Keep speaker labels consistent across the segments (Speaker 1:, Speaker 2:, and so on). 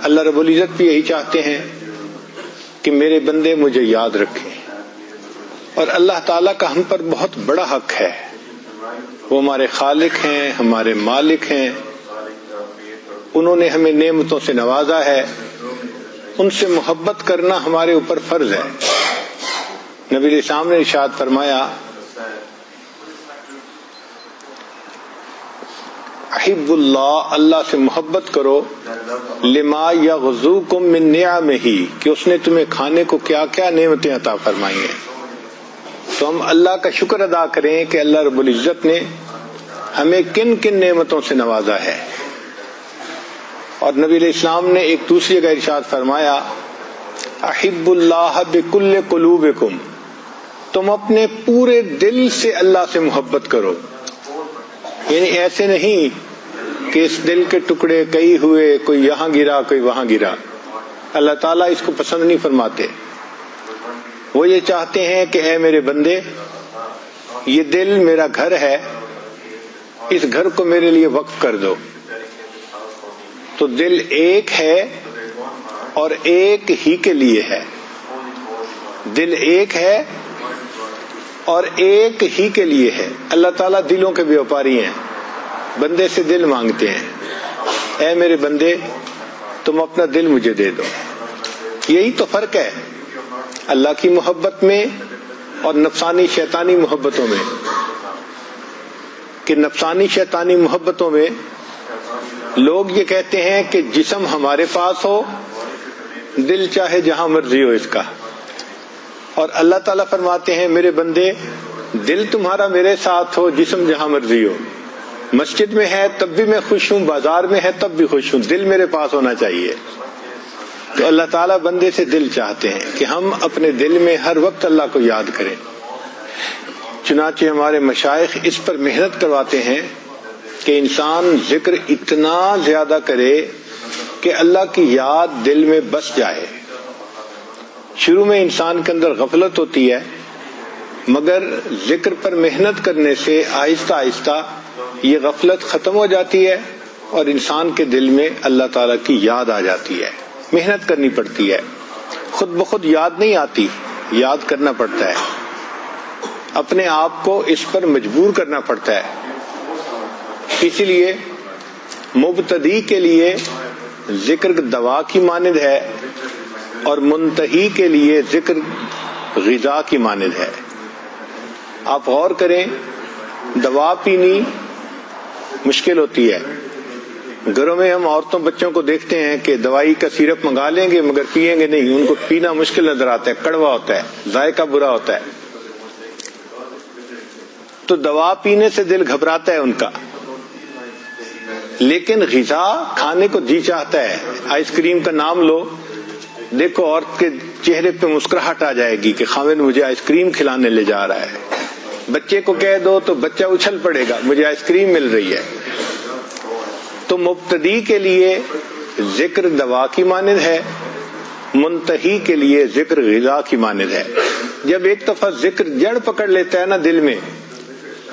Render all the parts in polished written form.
Speaker 1: اللہ رب العزت بھی یہی چاہتے ہیں کہ میرے بندے مجھے یاد رکھیں، اور اللہ تعالیٰ کا ہم پر بہت بڑا حق ہے، وہ ہمارے خالق ہیں، ہمارے مالک ہیں، انہوں نے ہمیں نعمتوں سے نوازا ہے، ان سے محبت کرنا ہمارے اوپر فرض ہے۔ نبی علیہ السلام نے ارشاد فرمایا، احب اللہ، اللہ سے محبت کرو، لما یغزوکم من نعمہ، کہ اس نے تمہیں کھانے کو کیا کیا نعمتیں عطا فرمائی ہیں۔ تو ہم اللہ کا شکر ادا کریں کہ اللہ رب العزت نے ہمیں کن کن نعمتوں سے نوازا ہے۔ اور نبی علیہ السلام نے ایک دوسری جگہ ارشاد فرمایا، احب اللہ بکل قلوبکم، تم اپنے پورے دل سے اللہ سے محبت کرو، یعنی ایسے نہیں کہ اس دل کے ٹکڑے کئی ہوئے، کوئی یہاں گرا کوئی وہاں گرا۔ اللہ تعالیٰ اس کو پسند نہیں فرماتے، وہ یہ چاہتے ہیں کہ اے میرے بندے، یہ دل میرا گھر ہے، اس گھر کو میرے لیے وقف کر دو۔ تو دل ایک ہے اور ایک ہی کے لیے ہے، دل ایک ہے اور ایک ہی کے لیے ہے۔ اللہ تعالیٰ دلوں کے بیوپاری ہیں، بندے سے دل مانگتے ہیں، اے میرے بندے تم اپنا دل مجھے دے دو۔ یہی تو فرق ہے اللہ کی محبت میں اور نفسانی شیطانی محبتوں میں، کہ نفسانی شیطانی محبتوں میں لوگ یہ کہتے ہیں کہ جسم ہمارے پاس ہو، دل چاہے جہاں مرضی ہو اس کا، اور اللہ تعالیٰ فرماتے ہیں میرے بندے دل تمہارا میرے ساتھ ہو، جسم جہاں مرضی ہو، مسجد میں ہے تب بھی میں خوش ہوں، بازار میں ہے تب بھی خوش ہوں، دل میرے پاس ہونا چاہیے۔ تو اللہ تعالیٰ بندے سے دل چاہتے ہیں کہ ہم اپنے دل میں ہر وقت اللہ کو یاد کریں۔ چنانچہ ہمارے مشائخ اس پر محنت کرواتے ہیں کہ انسان ذکر اتنا زیادہ کرے کہ اللہ کی یاد دل میں بس جائے۔ شروع میں انسان کے اندر غفلت ہوتی ہے، مگر ذکر پر محنت کرنے سے آہستہ آہستہ یہ غفلت ختم ہو جاتی ہے اور انسان کے دل میں اللہ تعالیٰ کی یاد آ جاتی ہے۔ محنت کرنی پڑتی ہے، خود بخود یاد نہیں آتی، یاد کرنا پڑتا ہے، اپنے آپ کو اس پر مجبور کرنا پڑتا ہے۔ اسی لیے مبتدی کے لیے ذکر دوا کی مانند ہے اور منتہی کے لیے ذکر غذا کی مانند ہے۔ آپ غور کریں، دوا پینی مشکل ہوتی ہے، گھروں میں ہم عورتوں بچوں کو دیکھتے ہیں کہ دوائی کا سیرپ منگا لیں گے مگر پیئیں گے نہیں، ان کو پینا مشکل نظر آتا ہے، کڑوا ہوتا ہے، ذائقہ برا ہوتا ہے۔ تو دوا پینے سے دل گھبراتا ہے ان کا، لیکن غذا کھانے کو جی چاہتا ہے۔ آئس کریم کا نام لو، دیکھو عورت کے چہرے پہ مسکراہٹ آ جائے گی کہ خاوند مجھے آئس کریم کھلانے لے جا رہا ہے۔ بچے کو کہہ دو تو بچہ اچھل پڑے گا، مجھے آئس کریم مل رہی ہے۔ تو مبتدی کے لیے ذکر دوا کی مانند ہے، منتہی کے لیے ذکر غذا کی مانند ہے۔ جب ایک دفعہ ذکر جڑ پکڑ لیتا ہے نا دل میں،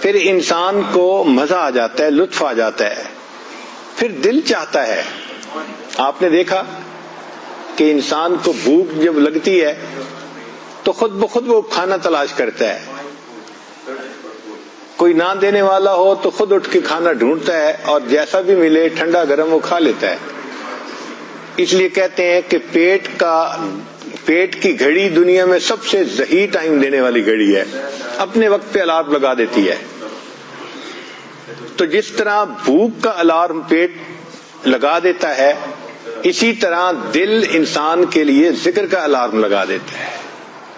Speaker 1: پھر انسان کو مزہ آ جاتا ہے، لطف آ جاتا ہے، پھر دل چاہتا ہے۔ آپ نے دیکھا کہ انسان کو بھوک جب لگتی ہے تو خود بخود وہ کھانا تلاش کرتا ہے، کوئی نہ دینے والا ہو تو خود اٹھ کے کھانا ڈھونڈتا ہے اور جیسا بھی ملے ٹھنڈا گرم وہ کھا لیتا ہے۔ اس لیے کہتے ہیں کہ پیٹ کی گھڑی دنیا میں سب سے صحیح ٹائم دینے والی گھڑی ہے، اپنے وقت پہ الارم لگا دیتی ہے۔ تو جس طرح بھوک کا الارم پیٹ لگا دیتا ہے، اسی طرح دل انسان کے لیے ذکر کا الارم لگا دیتا ہے۔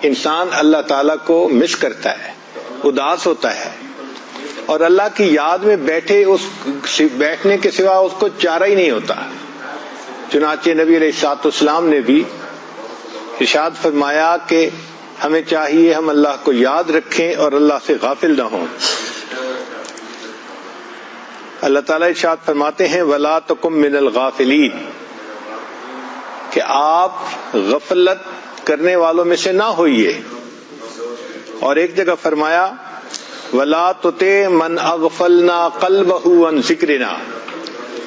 Speaker 1: انسان اللہ تعالیٰ کو مس کرتا ہے، اداس ہوتا ہے، اور اللہ کی یاد میں بیٹھنے کے سوا اس کو چارہ ہی نہیں ہوتا۔ چنانچہ نبی علیہ الصلوۃ والسلام نے بھی ارشاد فرمایا کہ ہمیں چاہیے ہم اللہ کو یاد رکھیں اور اللہ سے غافل نہ ہوں۔ اللہ تعالیٰ ارشاد فرماتے ہیں وَلَا تَكُن مِّنَ الْغَافِلِينَ، کہ آپ غفلت کرنے والوں میں سے نہ ہوئیے۔ اور ایک جگہ فرمایا وَلَا تُطِعْ مَنْ أَغْفَلْنَا قَلْبَهُ عَنْ ذِكْرِنَا،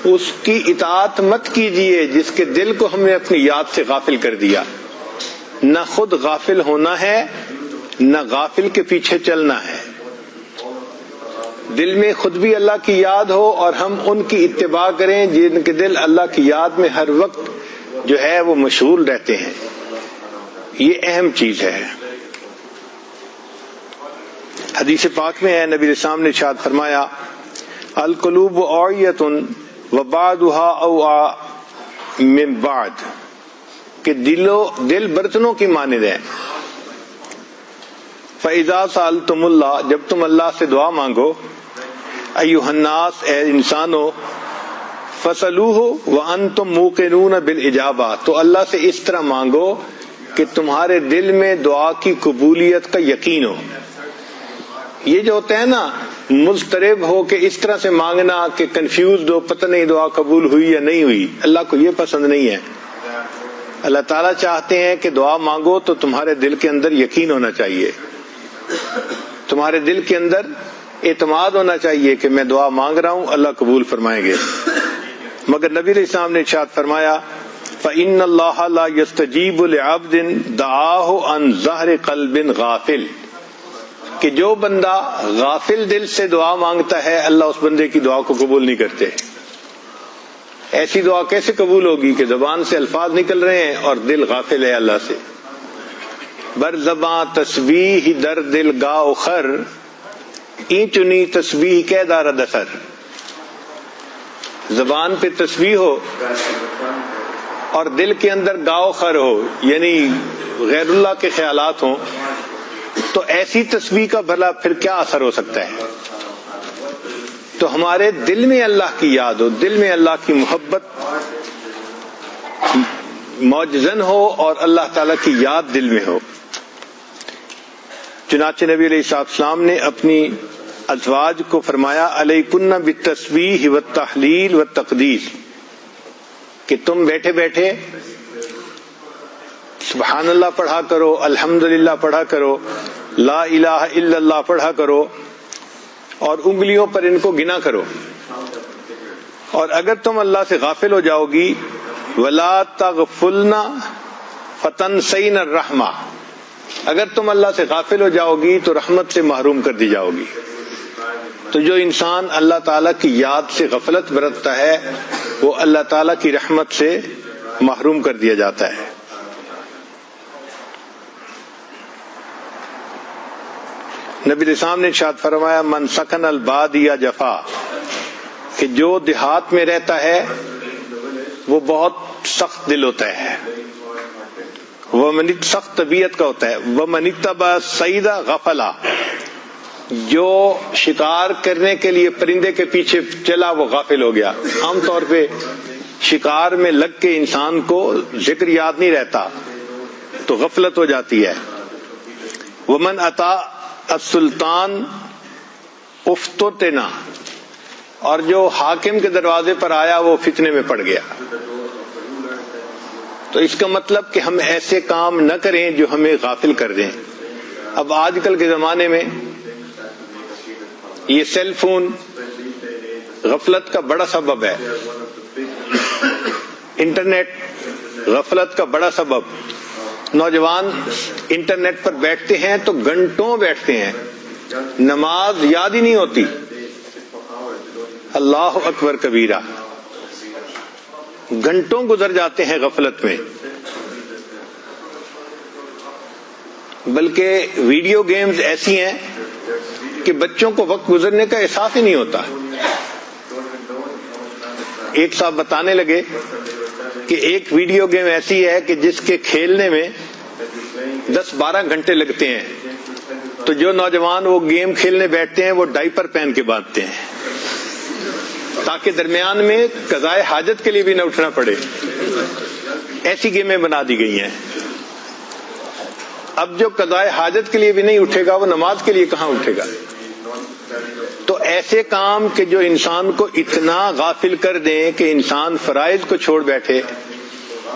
Speaker 1: اس کی اطاعت مت کیجیے جس کے دل کو ہم نے اپنی یاد سے غافل کر دیا. نہ خود غافل ہونا ہے نہ غافل کے پیچھے چلنا ہے. دل میں خود بھی اللہ کی یاد ہو اور ہم ان کی اتباع کریں جن کے دل اللہ کی یاد میں ہر وقت جو ہے وہ مشغول رہتے ہیں. یہ اہم چیز ہے. حدیث پاک میں ہے نبی اسلام نے ارشاد فرمایا القلوب اوعیۃ وبعضها اوعى من بعض کہ دل برتنوں کی مانند ہے. فَإِذَا سَأَلْتُمُ اللَّهَ جب تم اللہ سے دعا مانگو ایھا الناس اے انسانو فَاسْأَلُوهُ وَأَنْتُمْ مُوقِنُونَ بِالْإِجَابَةِ تو اللہ سے اس طرح مانگو کہ تمہارے دل میں دعا کی قبولیت کا یقین ہو. یہ جو ہوتا ہے نا مضطرب ہو کہ اس طرح سے مانگنا کہ کنفیوزڈ ہو پتہ نہیں دعا قبول ہوئی یا نہیں ہوئی، اللہ کو یہ پسند نہیں ہے. اللہ تعالیٰ چاہتے ہیں کہ دعا مانگو تو تمہارے دل کے اندر یقین ہونا چاہیے، تمہارے دل کے اندر اعتماد ہونا چاہیے کہ میں دعا مانگ رہا ہوں اللہ قبول فرمائیں گے. مگر نبی علیہ السلام نے ارشاد فرمایا فَإِنَّ اللَّهَ لَا يَسْتَجِيبُ لِعَبْدٍ دَعَاهُ عَنْ ظَهْرِ قَلْبٍ غافل کہ جو بندہ غافل دل سے دعا مانگتا ہے اللہ اس بندے کی دعا کو قبول نہیں کرتے. ایسی دعا کیسے قبول ہوگی کہ زبان سے الفاظ نکل رہے ہیں اور دل غافل ہے اللہ سے. بر زباں تسبیح در دل گاؤ خر این چنی تسبیح کے دار دسر. زبان پہ تسبیح ہو اور دل کے اندر گاؤ خر ہو یعنی غیر اللہ کے خیالات ہوں تو ایسی تسبیح کا بھلا پھر کیا اثر ہو سکتا ہے. تو ہمارے دل میں اللہ کی یاد ہو، دل میں اللہ کی محبت موجزن ہو اور اللہ تعالیٰ کی یاد دل میں ہو. چنانچہ نبی علیہ السلام نے اپنی ازواج کو فرمایا علیکن بالتسبیح والتحلیل والتقدیس کہ تم بیٹھے بیٹھے سبحان اللہ پڑھا کرو، الحمدللہ پڑھا کرو، لا الہ الا اللہ پڑھا کرو اور انگلیوں پر ان کو گنا کرو. اور اگر تم اللہ سے غافل ہو جاؤ گی ولا تغفلن فتنسین الرحمہ اگر تم اللہ سے غافل ہو جاؤ گی تو رحمت سے محروم کر دی جاؤ گی. تو جو انسان اللہ تعالیٰ کی یاد سے غفلت برتتا ہے وہ اللہ تعالیٰ کی رحمت سے محروم کر دیا جاتا ہے. نبی اسلام نے ارشاد فرمایا من سکن البادی جفا کہ جو دیہات میں رہتا ہے وہ بہت سخت دل ہوتا ہے، وہ سخت طبیعت کا ہوتا ہے. وہ منتبہ سیدہ غفلا جو شکار کرنے کے لیے پرندے کے پیچھے چلا وہ غافل ہو گیا. عام طور پہ شکار میں لگ کے انسان کو ذکر یاد نہیں رہتا تو غفلت ہو جاتی ہے. ومن عطا السلطان افتتنا اور جو حاکم کے دروازے پر آیا وہ فتنے میں پڑ گیا. تو اس کا مطلب کہ ہم ایسے کام نہ کریں جو ہمیں غافل کر دیں. اب آج کل کے زمانے میں یہ سیل فون غفلت کا بڑا سبب ہے، انٹرنیٹ غفلت کا بڑا سبب. نوجوان انٹرنیٹ پر بیٹھتے ہیں تو گھنٹوں بیٹھتے ہیں، نماز یاد ہی نہیں ہوتی. اللہ اکبر کبیرہ، گھنٹوں گزر جاتے ہیں غفلت میں. بلکہ ویڈیو گیمز ایسی ہیں کہ بچوں کو وقت گزرنے کا احساس ہی نہیں ہوتا. ایک صاحب بتانے لگے کہ ایک ویڈیو گیم ایسی ہے کہ جس کے کھیلنے میں 10-12 گھنٹے لگتے ہیں، تو جو نوجوان وہ گیم کھیلنے بیٹھتے ہیں وہ ڈائپر پہن کے باندھتے ہیں تاکہ درمیان میں قضائے حاجت کے لیے بھی نہ اٹھنا پڑے. ایسی گیمیں بنا دی گئی ہیں. اب جو قضائے حاجت کے لیے بھی نہیں اٹھے گا وہ نماز کے لیے کہاں اٹھے گا. تو ایسے کام کہ جو انسان کو اتنا غافل کر دیں کہ انسان فرائض کو چھوڑ بیٹھے،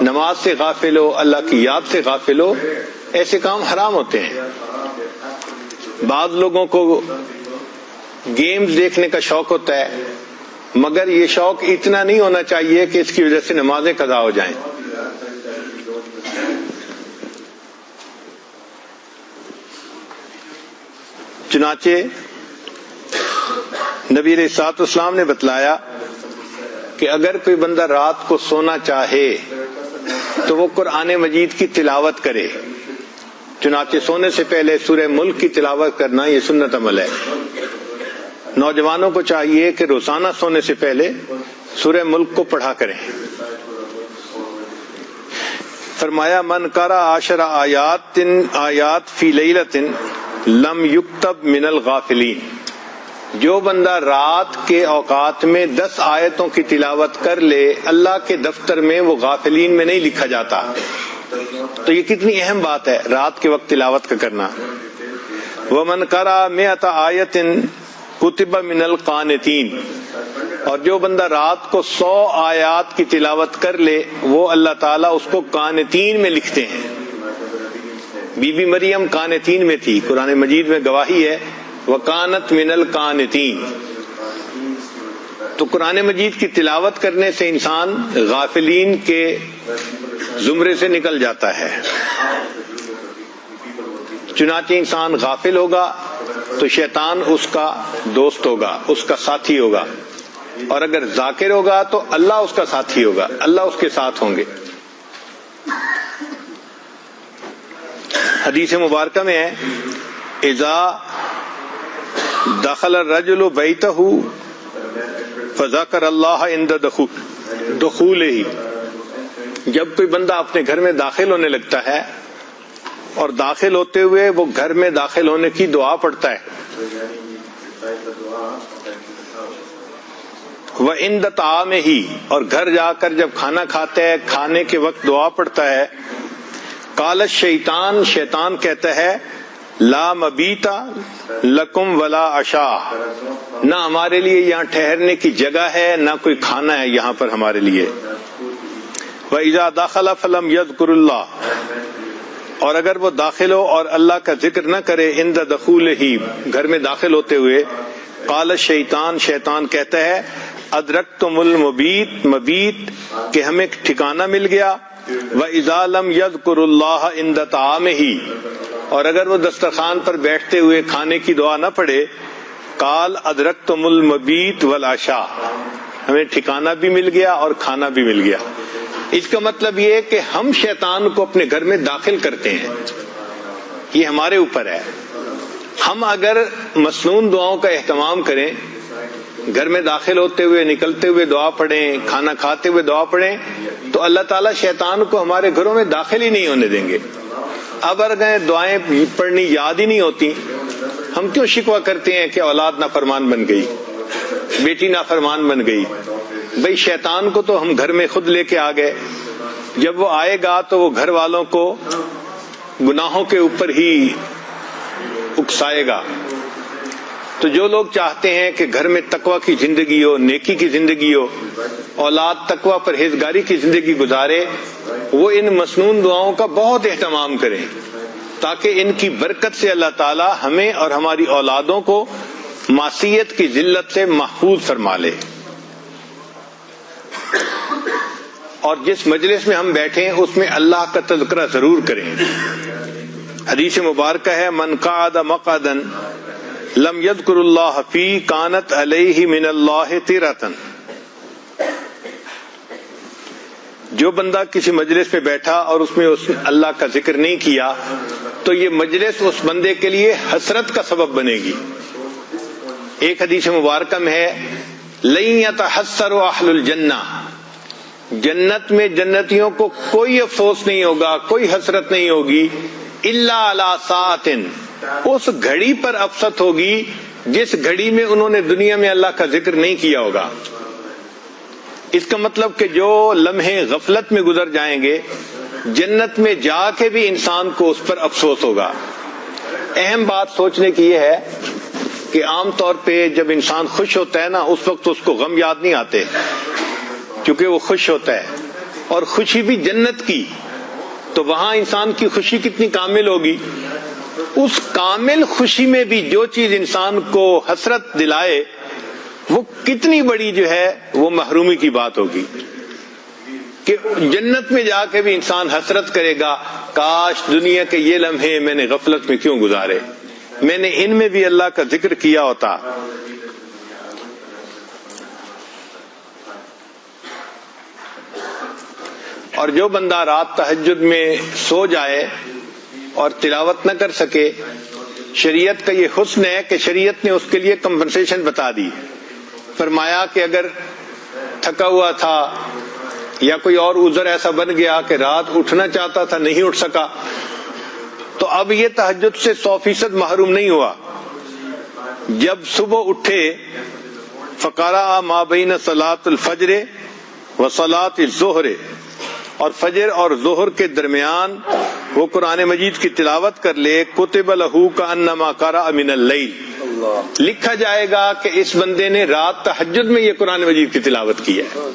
Speaker 1: نماز سے غافل ہو، اللہ کی یاد سے غافل ہو، ایسے کام حرام ہوتے ہیں. بعض لوگوں کو گیمز دیکھنے کا شوق ہوتا ہے مگر یہ شوق اتنا نہیں ہونا چاہیے کہ اس کی وجہ سے نمازیں قضا ہو جائیں. چنانچہ نبی علیہ الصلوۃ والسلام نے بتلایا کہ اگر کوئی بندہ رات کو سونا چاہے تو وہ قرآن مجید کی تلاوت کرے. چنانچہ سونے سے پہلے سورہ ملک کی تلاوت کرنا یہ سنت عمل ہے. نوجوانوں کو چاہیے کہ روزانہ سونے سے پہلے سورہ ملک کو پڑھا کریں. فرمایا من قرأ 10 آیات فی لیلۃ لم یکتب من الغافلین. جو بندہ رات کے اوقات میں 10 آیتوں کی تلاوت کر لے اللہ کے دفتر میں وہ غافلین میں نہیں لکھا جاتا. تو یہ کتنی اہم بات ہے رات کے وقت تلاوت کا کرنا. ومن قرأ 100 آیۃ کتب من القانتین. اور جو بندہ رات کو 100 آیات کی تلاوت کر لے وہ اللہ تعالیٰ اس کو قانتین میں لکھتے ہیں. بی بی مریم قانتین میں تھی. قرآن مجید میں گواہی ہے وَقَانَتْ مِنَ الْقَانِتِينَ. تو قرآن مجید کی تلاوت کرنے سے انسان غافلین کے زمرے سے نکل جاتا ہے. چنانچہ انسان غافل ہوگا تو شیطان اس کا دوست ہوگا, اس کا ساتھی ہوگا, اور اگر ذاکر ہوگا تو اللہ اس کا ساتھی ہوگا, اللہ اس کے ساتھ ہوں گے. حدیث مبارکہ میں ہے اذا دخل الرجل بیتہ فذکر اللہ عند دخولہ. جب کوئی بندہ اپنے گھر میں داخل ہونے لگتا ہے اور داخل ہوتے ہوئے وہ گھر میں داخل ہونے کی دعا پڑھتا ہے. وعند طعامہ, اور گھر جا کر جب کھانا کھاتا ہے کھانے کے وقت دعا پڑھتا ہے. قال الشیطان, شیطان کہتا ہے لا مبیتا لکم ولا عشاء. نہ ہمارے لیے یہاں ٹھہرنے کی جگہ ہے نہ کوئی کھانا ہے یہاں پر ہمارے لیے. وَإِذَا دَخَلَ فَلَمْ يَذْكُرِ اللَّهَ, اور اگر وہ داخل ہو اور اللہ کا ذکر نہ کرے عند دخولہ, گھر میں داخل ہوتے ہوئے. قال الشیطان, شیطان کہتا ہے ادرکتم المبیت, مبیت کہ ہمیں ٹھکانہ مل گیا. وَإِذَا لَمْ يَذْكُرِ اللَّهَ عِنْدَ طَعَامِهِ, اور اگر وہ دسترخوان پر بیٹھتے ہوئے کھانے کی دعا نہ پڑھے. قال ادرکتم المبیت والعشاء, ہمیں ٹھکانہ بھی مل گیا اور کھانا بھی مل گیا. اس کا مطلب یہ ہے کہ ہم شیطان کو اپنے گھر میں داخل کرتے ہیں, یہ ہمارے اوپر ہے. ہم اگر مسنون دعاؤں کا اہتمام کریں, گھر میں داخل ہوتے ہوئے نکلتے ہوئے دعا پڑھیں, کھانا کھاتے ہوئے دعا پڑھیں, تو اللہ تعالیٰ شیطان کو ہمارے گھروں میں داخل ہی نہیں ہونے دیں گے. اب اگر دعائیں پڑھنی یاد ہی نہیں ہوتی, ہم کیوں شکوہ کرتے ہیں کہ اولاد نافرمان بن گئی, بیٹی نافرمان بن گئی. بھئی شیطان کو تو ہم گھر میں خود لے کے آ گئے, جب وہ آئے گا تو وہ گھر والوں کو گناہوں کے اوپر ہی اکسائے گا. تو جو لوگ چاہتے ہیں کہ گھر میں تقوی کی زندگی ہو, نیکی کی زندگی ہو, اولاد تقوی پرہیزگاری کی زندگی گزارے, وہ ان مسنون دعاؤں کا بہت اہتمام کریں تاکہ ان کی برکت سے اللہ تعالی ہمیں اور ہماری اولادوں کو معصیت کی ذلت سے محفوظ فرما لے. اور جس مجلس میں ہم بیٹھیں اس میں اللہ کا تذکرہ ضرور کریں. حدیث مبارکہ ہے من قعد مقعدا لم یذکر اللہ فی کانت علیہ من اللہ تیرۃ. جو بندہ کسی مجلس میں بیٹھا اور اس میں اللہ کا ذکر نہیں کیا تو یہ مجلس اس بندے کے لیے حسرت کا سبب بنے گی. ایک حدیث مبارکہ میں ہے لن یتحسر اہل الجنہ, جنت میں جنتیوں کو کوئی افسوس نہیں ہوگا, کوئی حسرت نہیں ہوگی, الا علی ساعۃ, اس گھڑی پر افسوس ہوگی جس گھڑی میں انہوں نے دنیا میں اللہ کا ذکر نہیں کیا ہوگا. اس کا مطلب کہ جو لمحے غفلت میں گزر جائیں گے جنت میں جا کے بھی انسان کو اس پر افسوس ہوگا. اہم بات سوچنے کی یہ ہے کہ عام طور پہ جب انسان خوش ہوتا ہے نا اس وقت اس کو غم یاد نہیں آتے کیونکہ وہ خوش ہوتا ہے, اور خوشی بھی جنت کی, تو وہاں انسان کی خوشی کتنی کامل ہوگی. اس کامل خوشی میں بھی جو چیز انسان کو حسرت دلائے وہ کتنی بڑی جو ہے وہ محرومی کی بات ہوگی کہ جنت میں جا کے بھی انسان حسرت کرے گا، کاش دنیا کے یہ لمحے میں نے غفلت میں کیوں گزارے، میں نے ان میں بھی اللہ کا ذکر کیا ہوتا۔ اور جو بندہ رات تہجد میں سو جائے اور تلاوت نہ کر سکے، شریعت کا یہ حسن ہے کہ شریعت نے اس کے لیے کمپنسیشن بتا دی، فرمایا کہ اگر تھکا ہوا تھا یا کوئی اور عذر ایسا بن گیا کہ رات اٹھنا چاہتا تھا نہیں اٹھ سکا، تو اب یہ تہجد سے 100% محروم نہیں ہوا۔ جب صبح اٹھے فقرأ ما بین صلاۃ الفجر و صلاۃ الظہر، اور فجر اور ظہر کے درمیان وہ قرآن مجید کی تلاوت کر لے، کتب لہ کأنما قرأ من اللیل، لکھا جائے گا کہ اس بندے نے رات تہجد میں یہ قرآن مجید کی تلاوت کی ہے۔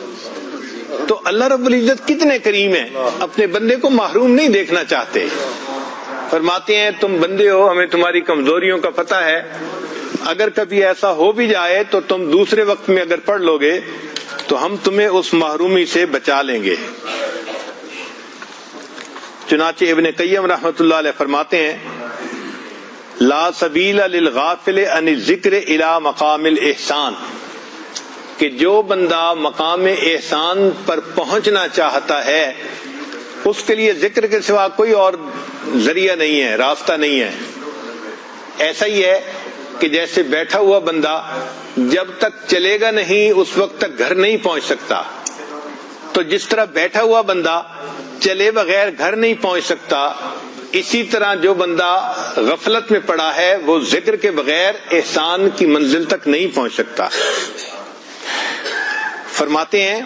Speaker 1: تو اللہ رب العزت کتنے کریم ہیں، اپنے بندے کو محروم نہیں دیکھنا چاہتے۔ فرماتے ہیں تم بندے ہو، ہمیں تمہاری کمزوریوں کا پتہ ہے، اگر کبھی ایسا ہو بھی جائے تو تم دوسرے وقت میں اگر پڑھ لو گے تو ہم تمہیں اس محرومی سے بچا لیں گے۔ چنانچہ ابن قیم رحمۃ اللہ علیہ فرماتے ہیں لا سبیل للغافل عن الذکر الی مقام الاحسان، کہ جو بندہ مقام احسان پر پہنچنا چاہتا ہے اس کے لیے ذکر کے سوا کوئی اور ذریعہ نہیں ہے، راستہ نہیں ہے۔ ایسا ہی ہے کہ جیسے بیٹھا ہوا بندہ جب تک چلے گا نہیں اس وقت تک گھر نہیں پہنچ سکتا، تو جس طرح بیٹھا ہوا بندہ چلے بغیر گھر نہیں پہنچ سکتا، اسی طرح جو بندہ غفلت میں پڑا ہے وہ ذکر کے بغیر احسان کی منزل تک نہیں پہنچ سکتا۔ فرماتے ہیں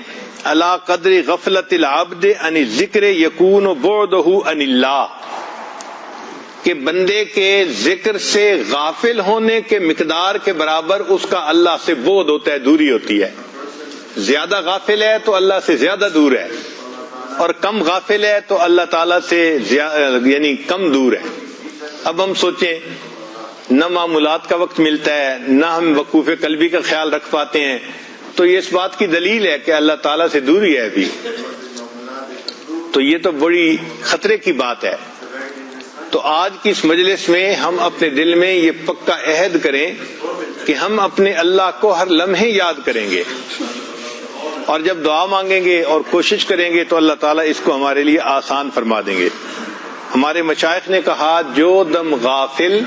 Speaker 1: علی قدر غفلت العبد عن الذکر یکون بعدہ عن اللہ، کہ بندے کے ذکر سے غافل ہونے کے مقدار کے برابر اس کا اللہ سے بعد ہوتا ہے، دوری ہوتی ہے۔ زیادہ غافل ہے تو اللہ سے زیادہ دور ہے، اور کم غافل ہے تو اللہ تعالیٰ سے یعنی کم دور ہے۔ اب ہم سوچیں، نہ معمولات کا وقت ملتا ہے، نہ ہم وقوف قلبی کا خیال رکھ پاتے ہیں، تو یہ اس بات کی دلیل ہے کہ اللہ تعالیٰ سے دوری ہے ابھی، تو یہ تو بڑی خطرے کی بات ہے۔ تو آج کی اس مجلس میں ہم اپنے دل میں یہ پکا عہد کریں کہ ہم اپنے اللہ کو ہر لمحے یاد کریں گے، اور جب دعا مانگیں گے اور کوشش کریں گے تو اللہ تعالیٰ اس کو ہمارے لیے آسان فرما دیں گے۔ ہمارے مشائخ نے کہا جو دم غافل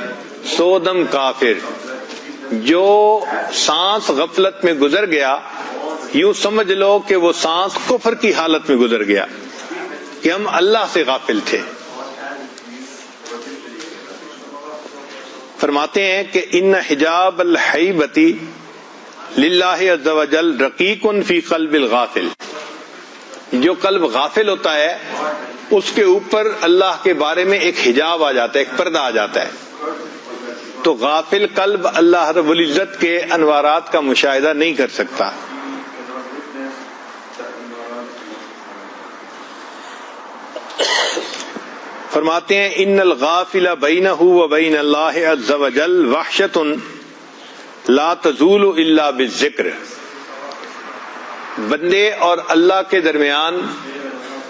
Speaker 1: سو دم کافر، جو سانس غفلت میں گزر گیا یوں سمجھ لو کہ وہ سانس کفر کی حالت میں گزر گیا، کہ ہم اللہ سے غافل تھے۔ فرماتے ہیں کہ ان حجاب الحیبۃ للہ عز وجل رقیق فی قلب الغافل، جو قلب غافل ہوتا ہے اس کے اوپر اللہ کے بارے میں ایک حجاب آ جاتا ہے، ایک پردہ آ جاتا ہے، تو غافل قلب اللہ رب العزت کے انوارات کا مشاہدہ نہیں کر سکتا۔ فرماتے ہیں ان الغافل بینہ و بین اللہ عز وجل وحشۃ لا تزول الا بالذکر، بندے اور اللہ کے درمیان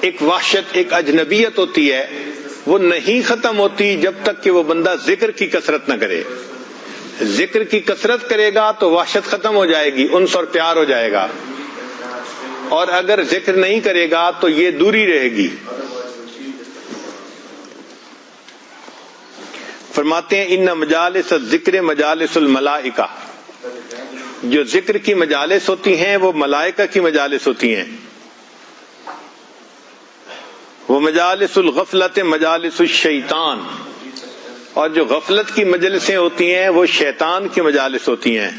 Speaker 1: ایک وحشت، ایک اجنبیت ہوتی ہے، وہ نہیں ختم ہوتی جب تک کہ وہ بندہ ذکر کی کثرت نہ کرے۔ ذکر کی کثرت کرے گا تو وحشت ختم ہو جائے گی، انس اور پیار ہو جائے گا، اور اگر ذکر نہیں کرے گا تو یہ دوری رہے گی۔ فرماتے ہیں ان مجالس الذکر مجالس الملائکہ، جو ذکر کی مجالس ہوتی ہیں وہ ملائکہ کی مجالس ہوتی ہیں، وہ مجالس الغفلت مجالس الشیطان، اور جو غفلت کی مجلسیں ہوتی ہیں وہ شیطان کی مجالس ہوتی ہیں۔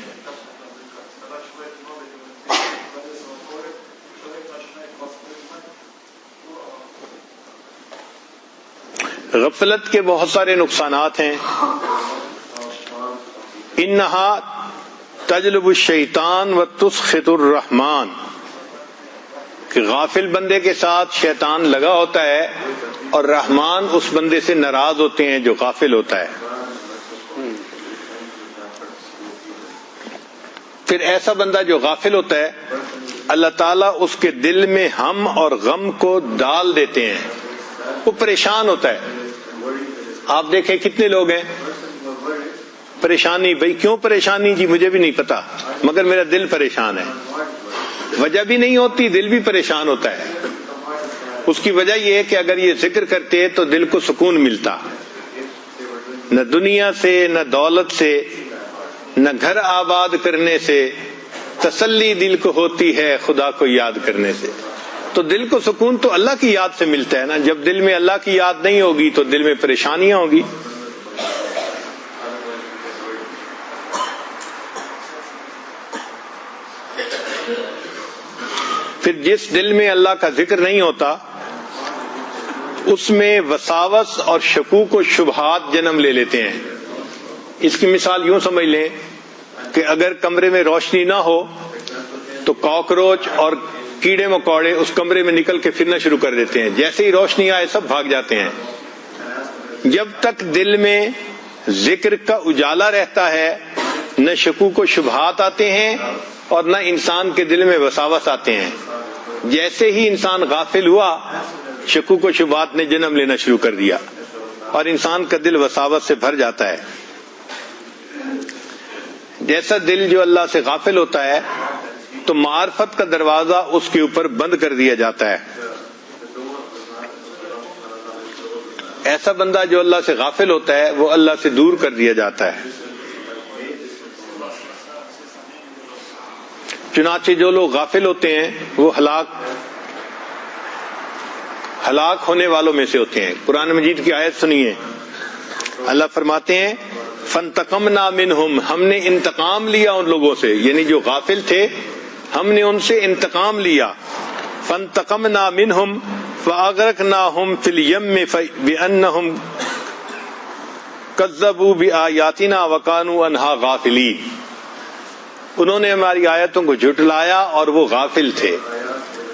Speaker 1: غفلت کے بہت سارے نقصانات ہیں، انہا تجلب الشیطان و تسخط الرحمن، کہ غافل بندے کے ساتھ شیطان لگا ہوتا ہے اور رحمان اس بندے سے ناراض ہوتے ہیں جو غافل ہوتا ہے۔ پھر ایسا بندہ جو غافل ہوتا ہے اللہ تعالیٰ اس کے دل میں ہم اور غم کو ڈال دیتے ہیں، وہ پریشان ہوتا ہے۔ آپ دیکھیں کتنے لوگ ہیں پریشانی، بھئی کیوں پریشانی؟ جی مجھے بھی نہیں پتا، مگر میرا دل پریشان ہے۔ وجہ بھی نہیں ہوتی، دل بھی پریشان ہوتا ہے۔ اس کی وجہ یہ ہے کہ اگر یہ ذکر کرتے تو دل کو سکون ملتا، نہ دنیا سے، نہ دولت سے، نہ گھر آباد کرنے سے، تسلی دل کو ہوتی ہے خدا کو یاد کرنے سے۔ تو دل کو سکون تو اللہ کی یاد سے ملتا ہے نا۔ جب دل میں اللہ کی یاد نہیں ہوگی تو دل میں پریشانیاں ہوگی۔ پھر جس دل میں اللہ کا ذکر نہیں ہوتا اس میں وساوس اور شکوک و شبہات جنم لے لیتے ہیں۔ اس کی مثال یوں سمجھ لیں کہ اگر کمرے میں روشنی نہ ہو تو کاکروچ اور کیڑے مکوڑے اس کمرے میں نکل کے پھرنا شروع کر دیتے ہیں، جیسے ہی روشنی آئے سب بھاگ جاتے ہیں۔ جب تک دل میں ذکر کا اجالا رہتا ہے نہ شکوک و شبہات آتے ہیں اور نہ انسان کے دل میں وساوس آتے ہیں۔ جیسے ہی انسان غافل ہوا شکوک و شبہات نے جنم لینا شروع کر دیا اور انسان کا دل وساوس سے بھر جاتا ہے۔ جیسا دل جو اللہ سے غافل ہوتا ہے تو معرفت کا دروازہ اس کے اوپر بند کر دیا جاتا ہے۔ ایسا بندہ جو اللہ سے غافل ہوتا ہے وہ اللہ سے دور کر دیا جاتا ہے۔ چنانچہ جو لوگ غافل ہوتے ہیں وہ ہلاک ہونے والوں میں سے ہوتے ہیں۔ قرآن مجید کی آیت سنیے، اللہ فرماتے ہیں فانتقمنا منہم، ہم نے انتقام لیا ان لوگوں سے، یعنی جو غافل تھے ہم نے ان سے انتقام لیا۔ فانتقمنا منہم فاغرقناہم فی الیم بانہم کذبوا بآیاتنا وکانوا عنہا غافلین، انہوں نے ہماری آیتوں کو جھٹلایا اور وہ غافل تھے۔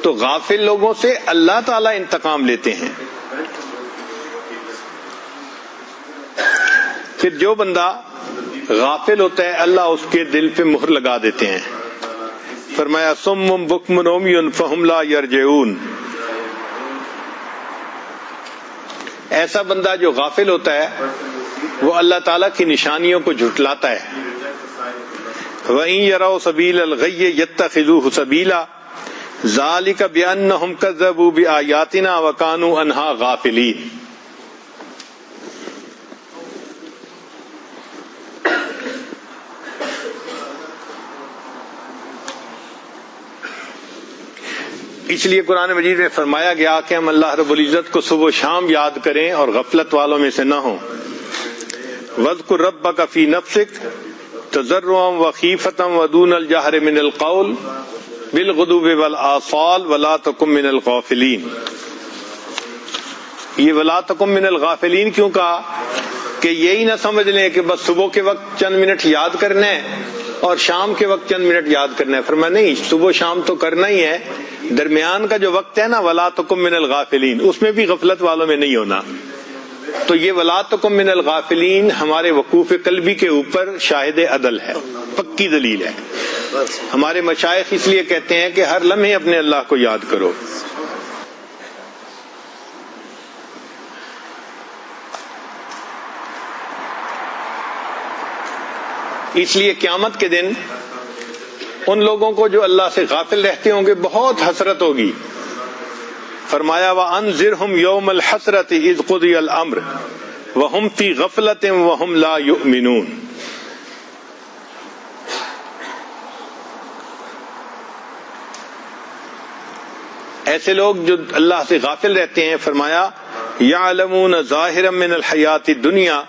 Speaker 1: تو غافل لوگوں سے اللہ تعالیٰ انتقام لیتے ہیں۔ پھر جو بندہ غافل ہوتا ہے اللہ اس کے دل پہ مہر لگا دیتے ہیں۔ فرمایا صم بکم عمی فہم لا یرجعون، ایسا بندہ جو غافل ہوتا ہے وہ اللہ تعالیٰ کی نشانیوں کو جھٹلاتا ہے۔ وَإِن يَرَوْا سَبِيلَ الْغَيِّ يَتَّخِذُوهُ سَبِيلًا ذَلِكَ بِأَنَّهُمْ كَذَّبُوا بِآيَاتِنَا وَكَانُوا عَنْهَا غَافِلِينَ۔ اس لیے قرآن مجید میں فرمایا گیا کہ ہم اللہ رب العزت کو صبح و شام یاد کریں اور غفلت والوں میں سے نہ ہوں۔ وَاذْكُر رَبَّكَ فِي نَفْسِكَ تَضَرُّعًا وَخِيفَةً وَدُونَ الْجَهْرِ مِنَ الْقَوْلِ بِالْغُدُوِّ وَالْآصَالِ وَلَا تَكُن مِنَ الْغَافِلِينَ۔ یہ وَلَا تَكُن مِنَ الْغَافِلِينَ کیوں کہا؟ کہ یہی نہ سمجھ لیں کہ بس صبح کے وقت چند منٹ یاد کرنا ہے اور شام کے وقت چند منٹ یاد کرنا ہے۔ فرمایا نہیں، صبح شام تو کرنا ہی ہے، درمیان کا جو وقت ہے نا وَلَا تَكُن مِنَ الْغَافِلِينَ، اس میں بھی غفلت والوں میں نہیں ہونا۔ تو یہ وَلَا تَكُن مِنَ الْغَافِلِينَ ہمارے وقوف قلبی کے اوپر شاہد عدل ہے، پکی دلیل ہے۔ ہمارے مشائخ اس لیے کہتے ہیں کہ ہر لمحے اپنے اللہ کو یاد کرو۔ اس لیے قیامت کے دن ان لوگوں کو جو اللہ سے غافل رہتے ہوں گے بہت حسرت ہوگی۔ فرمایا وَأَنذِرْهُمْ يَوْمَ الْحَسْرَةِ إِذْ قُضِيَ الْأَمْرُ وَهُمْ فِي غَفْلَةٍ وَهُمْ لَا يُؤْمِنُونَ۔ ایسے لوگ جو اللہ سے غافل رہتے ہیں، فرمایا يَعْلَمُونَ ظَاهِرًا مِنَ الْحَيَاةِ الدُّنْيَا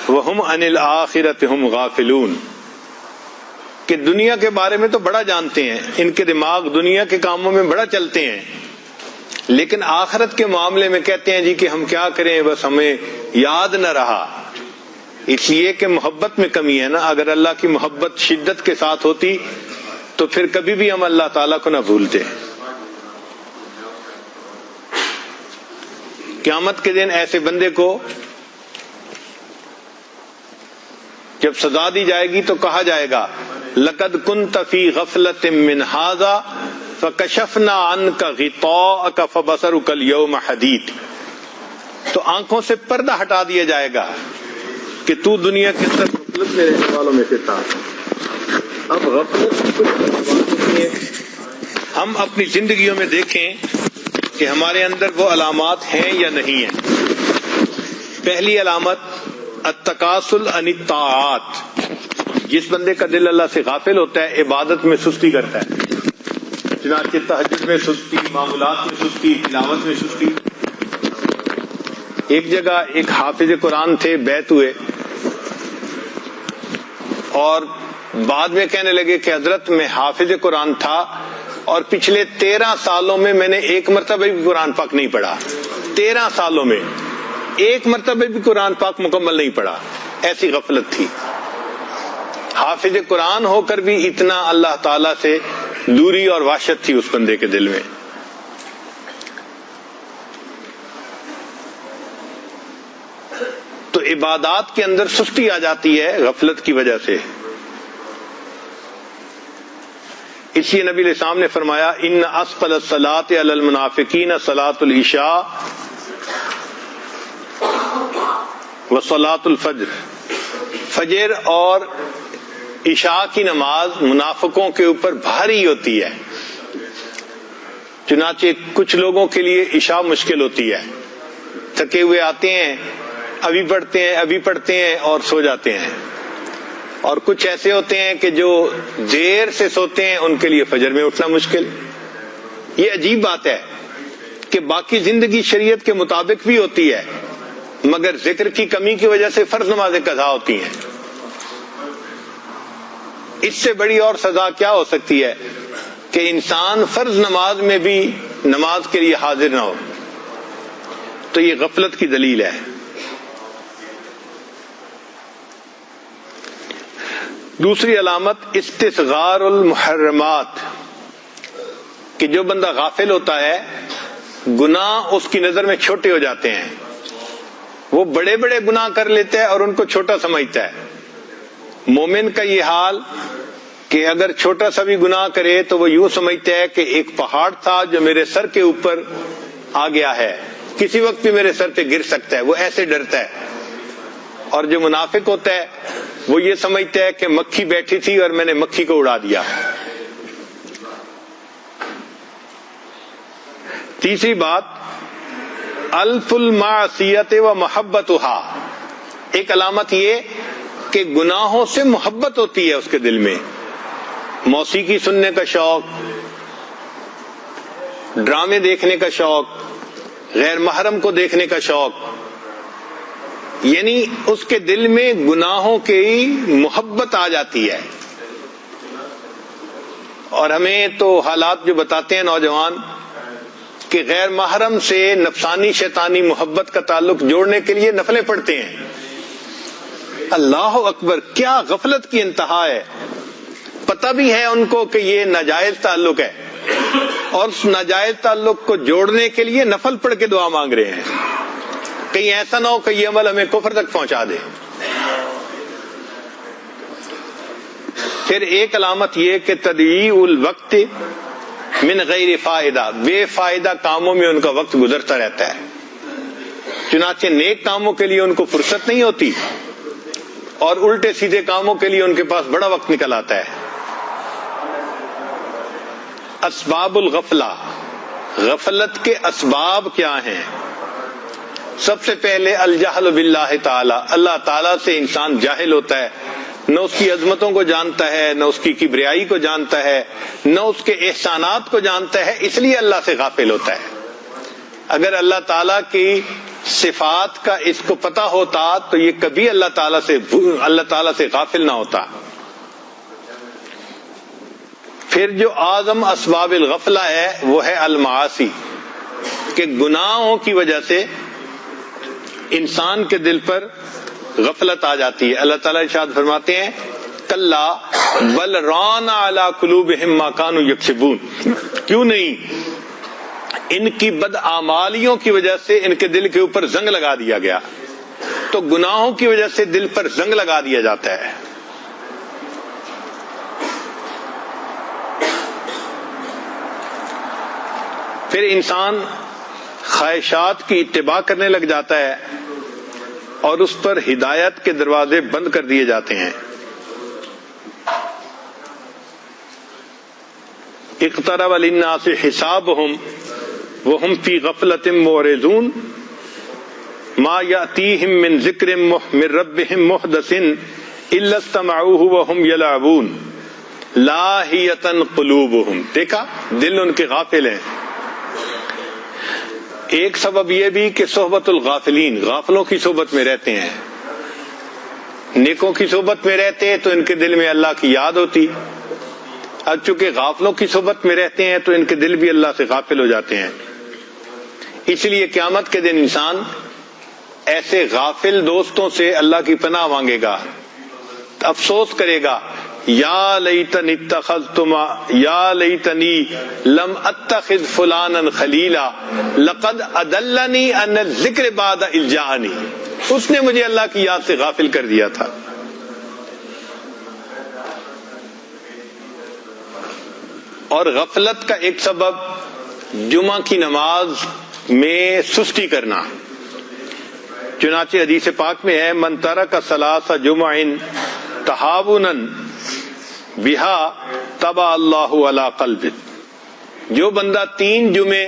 Speaker 1: وَهُمْ عَنِ الْآخِرَةِ هُمْ غَافِلُونَ، کہ دنیا کے بارے میں تو بڑا جانتے ہیں، ان کے دماغ دنیا کے کاموں میں بڑا چلتے ہیں، لیکن آخرت کے معاملے میں کہتے ہیں جی کہ ہم کیا کریں، بس ہمیں یاد نہ رہا۔ اس لیے کہ محبت میں کمی ہے نا، اگر اللہ کی محبت شدت کے ساتھ ہوتی تو پھر کبھی بھی ہم اللہ تعالیٰ کو نہ بھولتے۔ قیامت کے دن ایسے بندے کو جب سزا دی جائے گی تو کہا جائے گا لقد كنت في غفلة من هذا فكشفنا عنك غطاءك فبصرك اليوم حديد. تو آنکھوں سے پردہ ہٹا دیا جائے گا کہ تو دنیا کے اندر غفلت میں رہنے والوں میں سے تھا. اب غفلت کی کچھ ہے، ہم اپنی زندگیوں میں دیکھیں کہ ہمارے اندر وہ علامات ہیں یا نہیں ہیں. پہلی علامت التکاسل عن الطاعات. جس بندے کا دل اللہ سے غافل ہوتا ہے عبادت میں سستی کرتا ہے. چنانچہ تہجد میں سستی، معمولات میں سستی، تلاوت میں سستی. ایک جگہ ایک حافظ قرآن تھے، بیعت ہوئے اور بعد میں کہنے لگے کہ حضرت میں حافظ قرآن تھا اور پچھلے 13 سالوں میں میں نے ایک مرتبہ بھی قرآن پاک نہیں پڑھا. 13 سالوں میں ایک مرتبہ بھی قرآن پاک مکمل نہیں پڑھا. ایسی غفلت تھی. حافظ قرآن ہو کر بھی اتنا اللہ تعالی سے دوری اور وحشت تھی اس بندے کے دل میں. تو عبادات کے اندر سستی آ جاتی ہے غفلت کی وجہ سے. اس لیے نبی علیہ السلام نے فرمایا ان اسفل الصلاۃ علی المنافقین صلاۃ العشاء وصلاۃ الفجر. فجر اور عشاء کی نماز منافقوں کے اوپر بھاری ہوتی ہے. چنانچہ کچھ لوگوں کے لیے عشاء مشکل ہوتی ہے. تھکے ہوئے آتے ہیں، ابھی پڑھتے ہیں اور سو جاتے ہیں. اور کچھ ایسے ہوتے ہیں کہ جو دیر سے سوتے ہیں، ان کے لیے فجر میں اٹھنا مشکل. یہ عجیب بات ہے کہ باقی زندگی شریعت کے مطابق بھی ہوتی ہے مگر ذکر کی کمی کی وجہ سے فرض نمازیں قضا ہوتی ہیں. اس سے بڑی اور سزا کیا ہو سکتی ہے کہ انسان فرض نماز میں بھی نماز کے لیے حاضر نہ ہو. تو یہ غفلت کی دلیل ہے. دوسری علامت استصغار المحرمات، کہ جو بندہ غافل ہوتا ہے گناہ اس کی نظر میں چھوٹے ہو جاتے ہیں. وہ بڑے بڑے گناہ کر لیتا ہے اور ان کو چھوٹا سمجھتا ہے. مومن کا یہ حال کہ اگر چھوٹا سا بھی گناہ کرے تو وہ یوں سمجھتا ہے کہ ایک پہاڑ تھا جو میرے سر کے اوپر آ گیا ہے، کسی وقت بھی میرے سر پہ گر سکتا ہے. وہ ایسے ڈرتا ہے. اور جو منافق ہوتا ہے وہ یہ سمجھتا ہے کہ مکھی بیٹھی تھی اور میں نے مکھی کو اڑا دیا. تیسری بات الف المعصیت و محبتها. ایک علامت یہ کہ گناہوں سے محبت ہوتی ہے اس کے دل میں. موسیقی سننے کا شوق، ڈرامے دیکھنے کا شوق، غیر محرم کو دیکھنے کا شوق، یعنی اس کے دل میں گناہوں کی محبت آ جاتی ہے. اور ہمیں تو حالات جو بتاتے ہیں نوجوان کہ غیر محرم سے نفسانی شیطانی محبت کا تعلق جوڑنے کے لیے نفلیں پڑھتے ہیں. اللہ اکبر، کیا غفلت کی انتہا ہے. پتہ بھی ہے ان کو کہ یہ ناجائز تعلق ہے اور اس ناجائز تعلق کو جوڑنے کے لیے نفل پڑھ کے دعا مانگ رہے ہیں. کہیں ایسا نہ ہو کہ یہ عمل ہمیں کفر تک پہنچا دے. پھر ایک علامت یہ کہ تضییع الوقت من غیر فائدہ، بے فائدہ کاموں میں ان کا وقت گزرتا رہتا ہے. چنانچہ نیک کاموں کے لیے ان کو فرصت نہیں ہوتی اور الٹے سیدھے کاموں کے لیے ان کے پاس بڑا وقت نکل آتا ہے. اسباب الغفلہ، غفلت کے اسباب کیا ہیں؟ سب سے پہلے الجہل باللہ تعالی، اللہ تعالیٰ سے انسان جاہل ہوتا ہے، نہ اس کی عظمتوں کو جانتا ہے، نہ اس کی کبریائی کو جانتا ہے، نہ اس کے احسانات کو جانتا ہے، اس لیے اللہ سے غافل ہوتا ہے. اگر اللہ تعالیٰ کی صفات کا اس کو پتہ ہوتا تو یہ کبھی اللہ تعالیٰ سے غافل نہ ہوتا. پھر جو اعظم اسباب الغفلہ ہے وہ ہے المعاصی، کہ گناہوں کی وجہ سے انسان کے دل پر غفلت آ جاتی ہے. اللہ تعالیٰ ارشاد فرماتے ہیں کلا بل ران علی قلوبہم ما کانوا یکسبون. کیوں نہیں، ان کی بدعمالیوں کی وجہ سے ان کے دل کے اوپر زنگ لگا دیا گیا. تو گناہوں کی وجہ سے دل پر زنگ لگا دیا جاتا ہے. پھر انسان خواہشات کی اتباع کرنے لگ جاتا ہے اور اس پر ہدایت کے دروازے بند کر دیے جاتے ہیں. اقترب للناس حسابهم وهم في غفلة معرضون ما يأتيهم من ذکر من ربهم محدث الا استمعوه وهم يلعبون لاہیۃ قلوبهم. دیکھا دل ان کے غافل ہیں. ایک سبب یہ بھی کہ صحبت الغافلین، غافلوں کی صحبت میں رہتے ہیں. نیکوں کی صحبت میں رہتے تو ان کے دل میں اللہ کی یاد ہوتی. اب چونکہ غافلوں کی صحبت میں رہتے ہیں تو ان کے دل بھی اللہ سے غافل ہو جاتے ہیں. اس لیے قیامت کے دن انسان ایسے غافل دوستوں سے اللہ کی پناہ مانگے گا، افسوس کرے گا، یا لیتنی لم اتخذ فلانا خلیلا لقد اضلنی عن الذکر بعد اذ جاءنی. اس نے مجھے اللہ کی یاد سے غافل کر دیا تھا. اور غفلت کا ایک سبب جمعہ کی نماز میں سستی کرنا. چنانچہ حدیث پاک میں ہے من ترک ثلاث جمع تہاونا بہا طبع اللہ علی قلبہ. جو بندہ 3 جمعے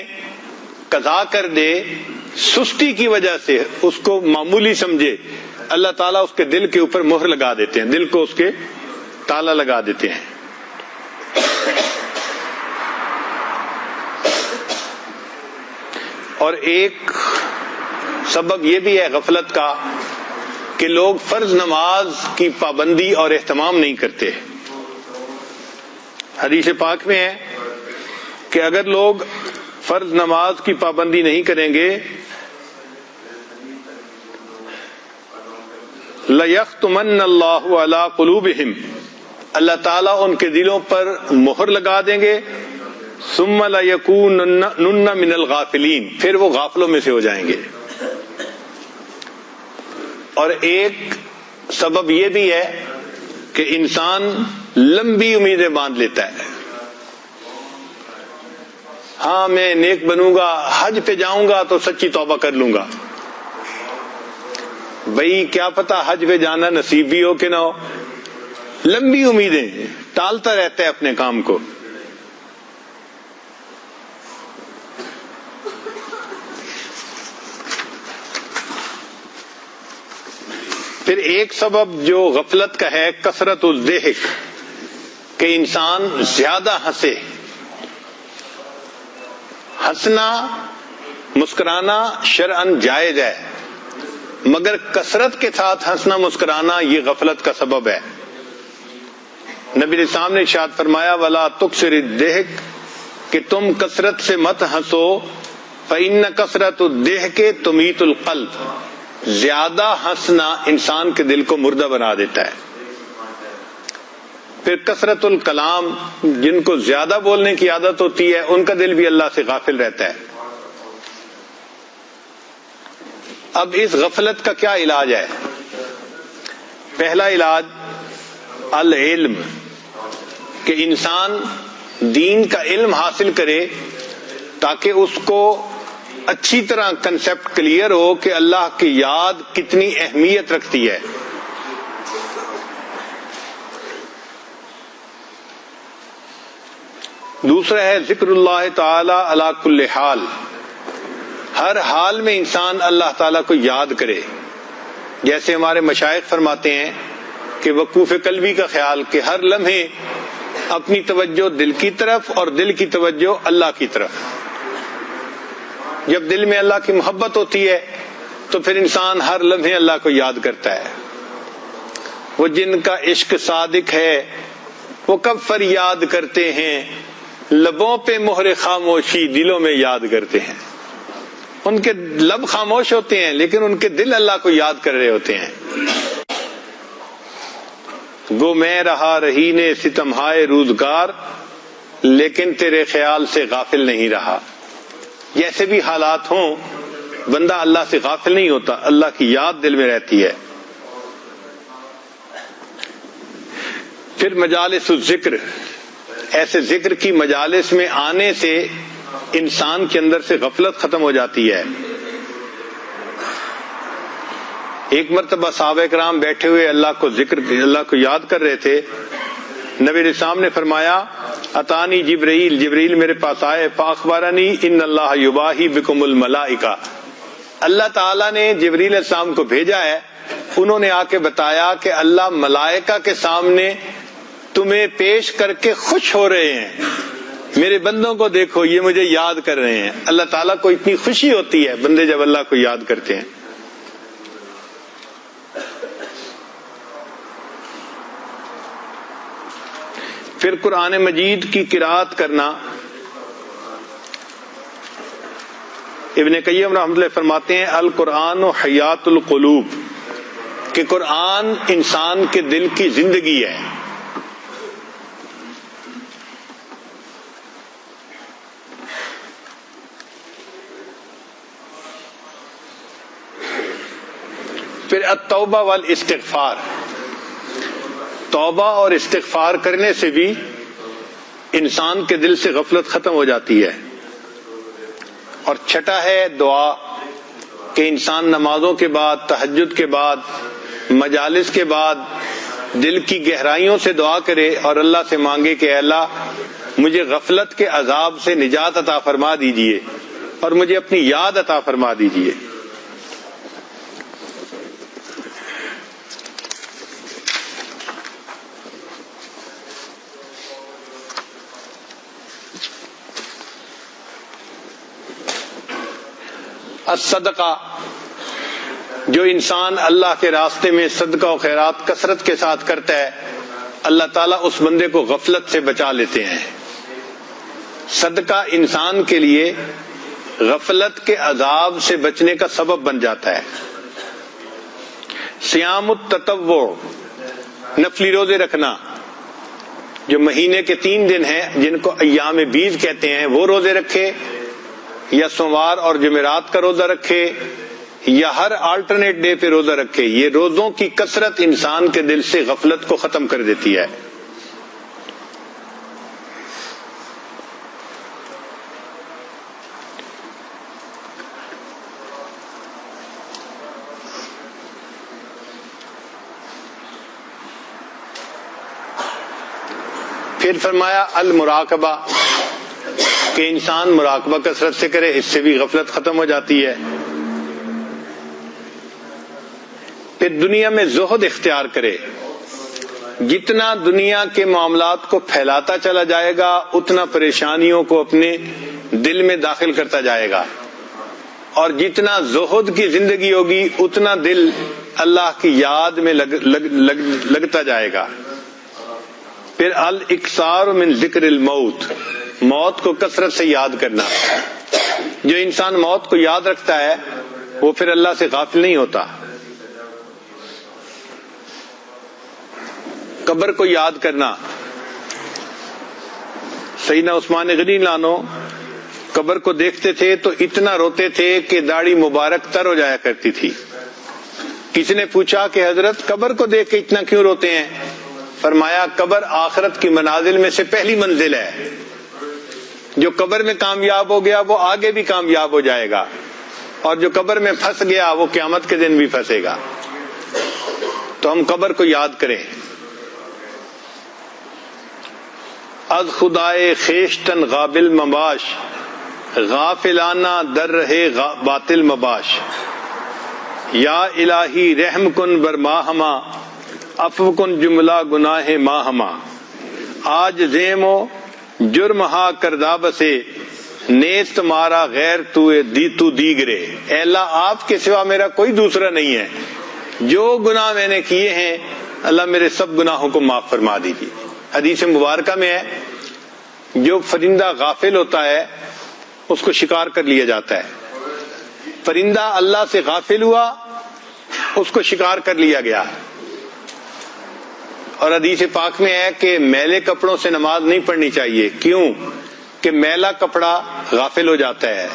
Speaker 1: قضا کر دے سستی کی وجہ سے، اس کو معمولی سمجھے، اللہ تعالیٰ اس کے دل کے اوپر مہر لگا دیتے ہیں، دل کو اس کے تالا لگا دیتے ہیں. اور ایک سبب یہ بھی ہے غفلت کا کہ لوگ فرض نماز کی پابندی اور اہتمام نہیں کرتے. حدیث پاک میں ہے کہ اگر لوگ فرض نماز کی پابندی نہیں کریں گے لَيَخْتُمَنَّ اللَّهُ عَلَىٰ قُلُوبِهِمْ، اللہ تعالیٰ ان کے دلوں پر مہر لگا دیں گے. ثُمَّ لَيَكُونُنَّ مِنَ الْغَافِلِينَ، پھر وہ غافلوں میں سے ہو جائیں گے. اور ایک سبب یہ بھی ہے کہ انسان لمبی امیدیں باندھ لیتا ہے. ہاں میں نیک بنوں گا، حج پہ جاؤں گا تو سچی توبہ کر لوں گا. بھئی کیا پتا حج پہ جانا نصیب بھی ہو کہ نہ ہو. لمبی امیدیں، ٹالتا رہتا ہے اپنے کام کو. پھر ایک سبب جو غفلت کا ہے کثرت الضحک، کہ انسان زیادہ ہنسے. ہنسنا مسکرانا شرعاً جائز ہے، مگر کثرت کے ساتھ ہنسنا مسکرانا یہ غفلت کا سبب ہے. نبی علیہ السلام نے ارشاد فرمایا وَلَا تُكْثِرِ الضَّحِكَ، کہ تم کثرت سے مت ہنسو. فَإِنَّ كَثْرَةَ الضَّحِكِ تُمِيتُ الْقَلْبَ، زیادہ ہنسنا انسان کے دل کو مردہ بنا دیتا ہے. پھر کثرت الکلام، جن کو زیادہ بولنے کی عادت ہوتی ہے ان کا دل بھی اللہ سے غافل رہتا ہے. اب اس غفلت کا کیا علاج ہے؟ پہلا علاج العلم، کہ انسان دین کا علم حاصل کرے تاکہ اس کو اچھی طرح کنسپٹ کلیئر ہو کہ اللہ کی یاد کتنی اہمیت رکھتی ہے. دوسرا ہے ذکر اللہ تعالی علی کل حال، ہر حال میں انسان اللہ تعالیٰ کو یاد کرے. جیسے ہمارے مشائخ فرماتے ہیں کہ وقوف قلبی کا خیال، کہ ہر لمحے اپنی توجہ دل کی طرف اور دل کی توجہ اللہ کی طرف. جب دل میں اللہ کی محبت ہوتی ہے تو پھر انسان ہر لمحے اللہ کو یاد کرتا ہے. وہ جن کا عشق صادق ہے وہ کب فریاد کرتے ہیں، لبوں پہ مہر خاموشی دلوں میں یاد کرتے ہیں. ان کے لب خاموش ہوتے ہیں لیکن ان کے دل اللہ کو یاد کر رہے ہوتے ہیں. گو میں رہا رہی نے ستمہائے روزگار، لیکن تیرے خیال سے غافل نہیں رہا. جیسے بھی حالات ہوں بندہ اللہ سے غافل نہیں ہوتا، اللہ کی یاد دل میں رہتی ہے. پھر مجالس الذکر، ایسے ذکر کی مجالس میں آنے سے انسان کے اندر سے غفلت ختم ہو جاتی ہے. ایک مرتبہ صحابہ کرام بیٹھے ہوئے اللہ کو یاد کر رہے تھے. نبی علیہ السلام نے فرمایا اتانی جبریل میرے پاس آئے فاخبرنی ان اللہ یباہی بکم الملائکہ. اللہ تعالیٰ نے جبریل علیہ السلام کو بھیجا ہے, انہوں نے آ کے بتایا کہ اللہ ملائکہ کے سامنے تمہیں پیش کر کے خوش ہو رہے ہیں. میرے بندوں کو دیکھو, یہ مجھے یاد کر رہے ہیں. اللہ تعالیٰ کو اتنی خوشی ہوتی ہے بندے جب اللہ کو یاد کرتے ہیں. پھر قرآن مجید کی قرأت کرنا. ابن قیم رحمۃ اللہ فرماتے ہیں القرآن و حیات القلوب, کہ قرآن انسان کے دل کی زندگی ہے. پھر التوبہ والاستغفار, توبہ اور استغفار کرنے سے بھی انسان کے دل سے غفلت ختم ہو جاتی ہے. اور چھٹا ہے دعا, کہ انسان نمازوں کے بعد, تہجد کے بعد, مجالس کے بعد دل کی گہرائیوں سے دعا کرے اور اللہ سے مانگے کہ اے اللہ مجھے غفلت کے عذاب سے نجات عطا فرما دیجئے اور مجھے اپنی یاد عطا فرما دیجئے. الصدقہ, جو انسان اللہ کے راستے میں صدقہ و خیرات کثرت کے ساتھ کرتا ہے, اللہ تعالیٰ اس بندے کو غفلت سے بچا لیتے ہیں. صدقہ انسان کے لیے غفلت کے عذاب سے بچنے کا سبب بن جاتا ہے. صیام التطوع, نفلی روزے رکھنا, جو مہینے کے 3 دن ہیں جن کو ایام بیض کہتے ہیں, وہ روزے رکھے, یا سوموار اور جمعرات کا روزہ رکھے, یا ہر آلٹرنیٹ ڈے پہ روزہ رکھے. یہ روزوں کی کثرت انسان کے دل سے غفلت کو ختم کر دیتی ہے. پھر فرمایا المراقبہ, کہ انسان مراقبہ کثرت سے کرے, اس سے بھی غفلت ختم ہو جاتی ہے. پھر دنیا میں زہد اختیار کرے. جتنا دنیا کے معاملات کو پھیلاتا چلا جائے گا اتنا پریشانیوں کو اپنے دل میں داخل کرتا جائے گا, اور جتنا زہد کی زندگی ہوگی اتنا دل اللہ کی یاد میں لگتا جائے گا. پھر الاکثار من ذکر الموت, موت کو کثرت سے یاد کرنا. جو انسان موت کو یاد رکھتا ہے وہ پھر اللہ سے غافل نہیں ہوتا. قبر کو یاد کرنا. سیدنا عثمان غنی لانو قبر کو دیکھتے تھے تو اتنا روتے تھے کہ داڑھی مبارک تر ہو جایا کرتی تھی. کسی نے پوچھا کہ حضرت قبر کو دیکھ کے اتنا کیوں روتے ہیں؟ فرمایا قبر آخرت کی منازل میں سے پہلی منزل ہے. جو قبر میں کامیاب ہو گیا وہ آگے بھی کامیاب ہو جائے گا, اور جو قبر میں پھنس گیا وہ قیامت کے دن بھی پھنسے گا. تو ہم قبر کو یاد کریں. از خدائے خیشتن غابل مباش, غافلانہ در رہے باطل مباش. یا الہی رحم کن بر ماہما, عفو کن جملہ گناہ ماہما. آج زیمو جرم ہا کردہ بسے, نیست تمہارا غیر تو دیگرے. اے اللہ آپ کے سوا میرا کوئی دوسرا نہیں ہے. جو گناہ میں نے کیے ہیں اللہ میرے سب گناہوں کو معاف فرما دیجیے. حدیث مبارکہ میں ہے جو فرندہ غافل ہوتا ہے اس کو شکار کر لیا جاتا ہے. فرندہ اللہ سے غافل ہوا, اس کو شکار کر لیا گیا. اور حدیث پاک میں ہے کہ میلے کپڑوں سے نماز نہیں پڑھنی چاہیے. کیوں؟ کہ میلا کپڑا غافل ہو جاتا ہے.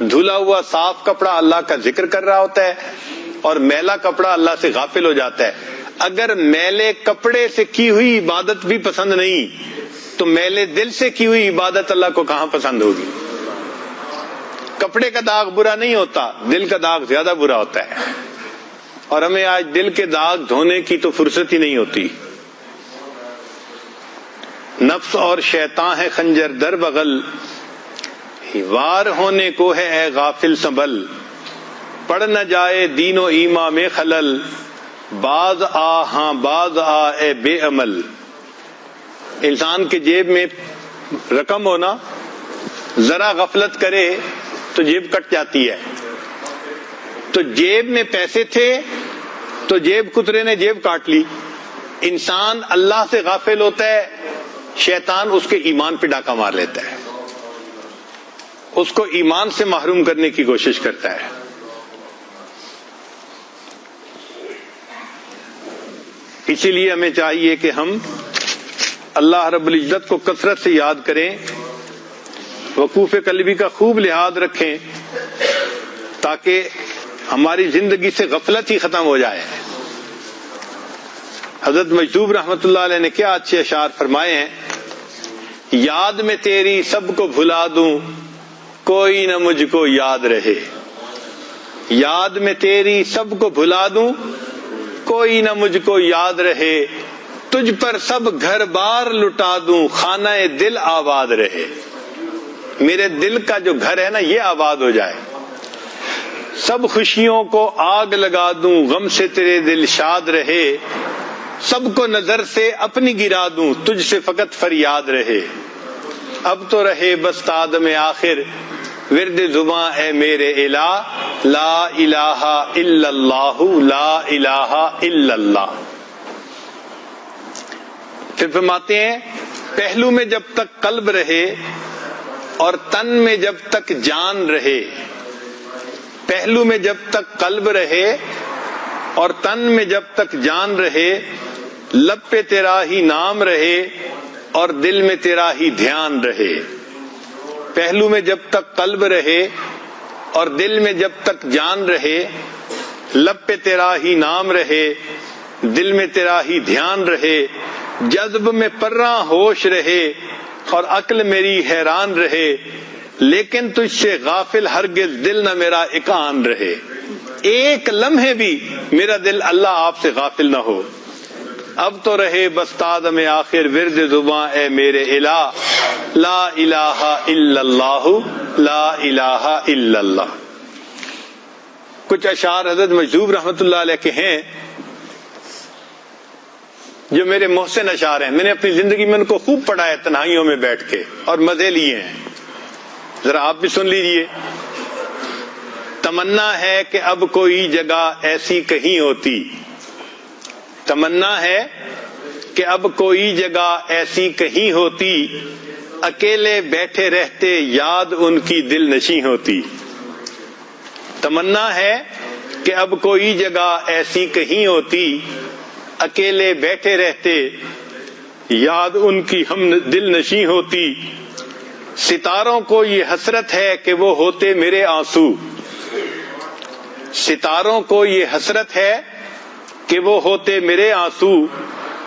Speaker 1: دھلا ہوا صاف کپڑا اللہ کا ذکر کر رہا ہوتا ہے, اور میلا کپڑا اللہ سے غافل ہو جاتا ہے. اگر میلے کپڑے سے کی ہوئی عبادت بھی پسند نہیں تو میلے دل سے کی ہوئی عبادت اللہ کو کہاں پسند ہوگی؟ کپڑے کا داغ برا نہیں ہوتا، دل کا داغ زیادہ برا ہوتا ہے، اور ہمیں آج دل کے داغ دھونے کی تو فرصت ہی نہیں ہوتی۔ نفس اور شیطان ہے خنجر در بغل، وار ہونے کو ہے اے غافل سنبھل، پڑ نہ جائے دین و ایمان میں خلل، باز آ ہاں باز آ اے بے عمل۔ انسان کے جیب میں رقم ہونا، ذرا غفلت کرے تو جیب کٹ جاتی ہے۔ تو جیب میں پیسے تھے تو جیب کترے نے جیب کاٹ لی۔ انسان اللہ سے غافل ہوتا ہے، شیطان اس کے ایمان پہ ڈاکہ مار لیتا ہے، اس کو ایمان سے محروم کرنے کی کوشش کرتا ہے۔ اسی لیے ہمیں چاہیے کہ ہم اللہ رب العزت کو کثرت سے یاد کریں، وقوف قلبی کا خوب لحاظ رکھیں، تاکہ ہماری زندگی سے غفلت ہی ختم ہو جائے۔ حضرت مجذوب رحمۃ اللہ علیہ نے کیا اچھے اشعار فرمائے ہیں، یاد میں تیری سب کو بھلا دوں کوئی نہ مجھ کو یاد رہے، یاد میں تیری سب کو بھلا دوں کوئی نہ مجھ کو یاد رہے، تجھ پر سب گھر بار لٹا دوں خانہ دل آباد رہے۔ میرے دل کا جو گھر ہے نا یہ آباد ہو جائے، سب خوشیوں کو آگ لگا دوں غم سے تیرے دل شاد رہے، سب کو نظر سے اپنی گرا دوں تجھ سے فقط فریاد رہے، اب تو رہے بس تادم آخر ورد زباں اے میرے الہ، لا الہ الا اللہ لا الہ الا اللہ۔ پھر فرماتے ہیں پہلو میں جب تک قلب رہے اور تن میں جب تک جان رہے، پہلو میں جب تک قلب رہے اور تن میں جب تک جان رہے، لب پہ تیرا ہی نام رہے اور دل میں تیرا ہی دھیان رہے۔ پہلو میں جب تک قلب رہے اور دل میں جب تک جان رہے، لب پہ تیرا ہی نام رہے، دل میں تیرا ہی دھیان رہے، جذب میں پرراں ہوش رہے اور عقل میری حیران رہے، لیکن تجھ سے غافل ہرگز دل نہ میرا ایک آن رہے۔ ایک لمحے بھی میرا دل اللہ آپ سے غافل نہ ہو، اب تو رہے بس تادم آخر ورد زباں اے میرے الہ، لا الہ الا اللہ لا الہ الا اللہ۔ کچھ اشعار حضرت مجذوب رحمۃ اللہ علیہ کے ہیں جو میرے محسن اشعار ہیں، میں نے اپنی زندگی میں ان کو خوب پڑھا ہے تنہائیوں میں بیٹھ کے اور مزے لیے ہیں، ذرا آپ بھی سن لیجئے۔ تمنا ہے کہ اب کوئی جگہ ایسی کہیں ہوتی، تمنا ہے کہ اب کوئی جگہ ایسی کہیں ہوتی، اکیلے بیٹھے رہتے یاد ان کی دل نشیں ہوتی۔ تمنا ہے کہ اب کوئی جگہ ایسی کہیں ہوتی، اکیلے بیٹھے رہتے یاد ان کی ہم دل نشیں ہوتی، ستاروں کو یہ حسرت ہے کہ وہ ہوتے میرے آنسو، ستاروں کو یہ حسرت ہے کہ وہ ہوتے میرے آنسو،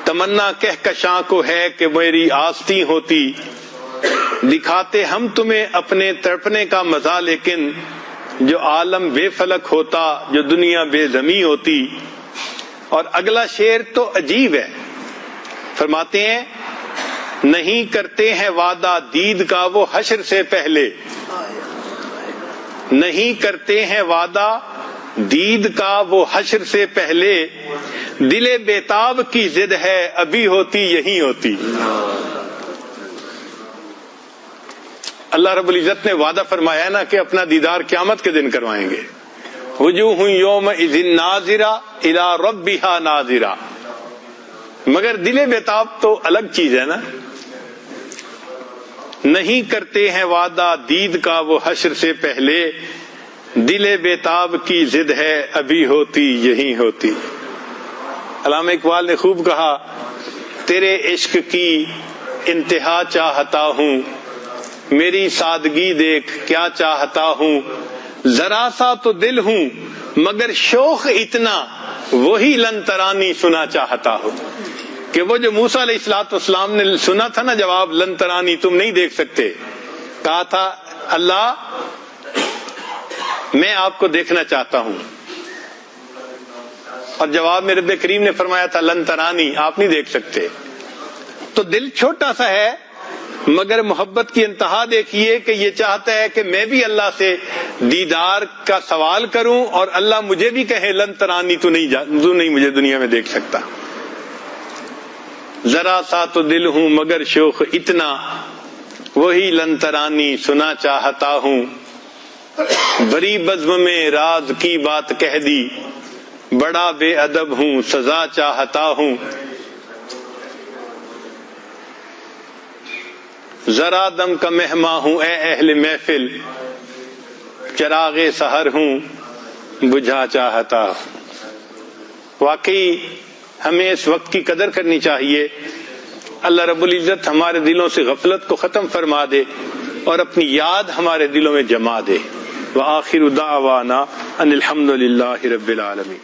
Speaker 1: تمنا کہکشاں کو ہے کہ میری آستی ہوتی، دکھاتے ہم تمہیں اپنے تڑپنے کا مزہ لیکن جو عالم بے فلک ہوتا، جو دنیا بے زمیں ہوتی۔ اور اگلا شعر تو عجیب ہے، فرماتے ہیں نہیں کرتے ہیں وعدہ دید کا وہ حشر سے پہلے، نہیں کرتے ہیں وعدہ دید کا وہ حشر سے پہلے، دل بیتاب کی ضد ہے ابھی ہوتی یہی ہوتی۔ اللہ رب العزت نے وعدہ فرمایا نا کہ اپنا دیدار قیامت کے دن کروائیں گے، وجوہ یومئذ ناظرہ الی ربہا ناظرہ، مگر دل بیتاب تو الگ چیز ہے نا۔ نہیں کرتے ہیں وعدہ دید کا وہ حشر سے پہلے، دل بیتاب کی ضد ہے ابھی ہوتی یہی ہوتی۔ علامہ اقبال نے خوب کہا تیرے عشق کی انتہا چاہتا ہوں، میری سادگی دیکھ کیا چاہتا ہوں، ذرا سا تو دل ہوں مگر شوق اتنا، وہی لن ترانی سنا چاہتا ہوں۔ کہ وہ جو موسیٰ علیہ السلام نے سنا تھا نا جواب، لن ترانی تم نہیں دیکھ سکتے، کہا تھا اللہ میں آپ کو دیکھنا چاہتا ہوں. اور جواب میں رب کریم نے فرمایا تھا لن ترانی، آپ نہیں دیکھ سکتے. تو دل چھوٹا سا ہے مگر محبت کی انتہا دیکھیے کہ یہ چاہتا ہے کہ میں بھی اللہ سے دیدار کا سوال کروں اور اللہ مجھے بھی کہے لن ترانی، تو نہیں مجھے دنیا میں دیکھ سکتا. ذرا سا تو دل ہوں مگر شوق اتنا، وہی لن ترانی سنا چاہتا ہوں. بری بزم میں راز کی بات کہہ دی، بڑا بے ادب ہوں سزا چاہتا ہوں. ذرا دم کا مہماں ہوں اے اہل محفل، چراغ سحر ہوں بجھا چاہتا ہوں. واقعی ہمیں اس وقت کی قدر کرنی چاہیے. اللہ رب العزت ہمارے دلوں سے غفلت کو ختم فرما دے اور اپنی یاد ہمارے دلوں میں جما دے. وآخر دعوانا ان الحمد للہ رب العالمین.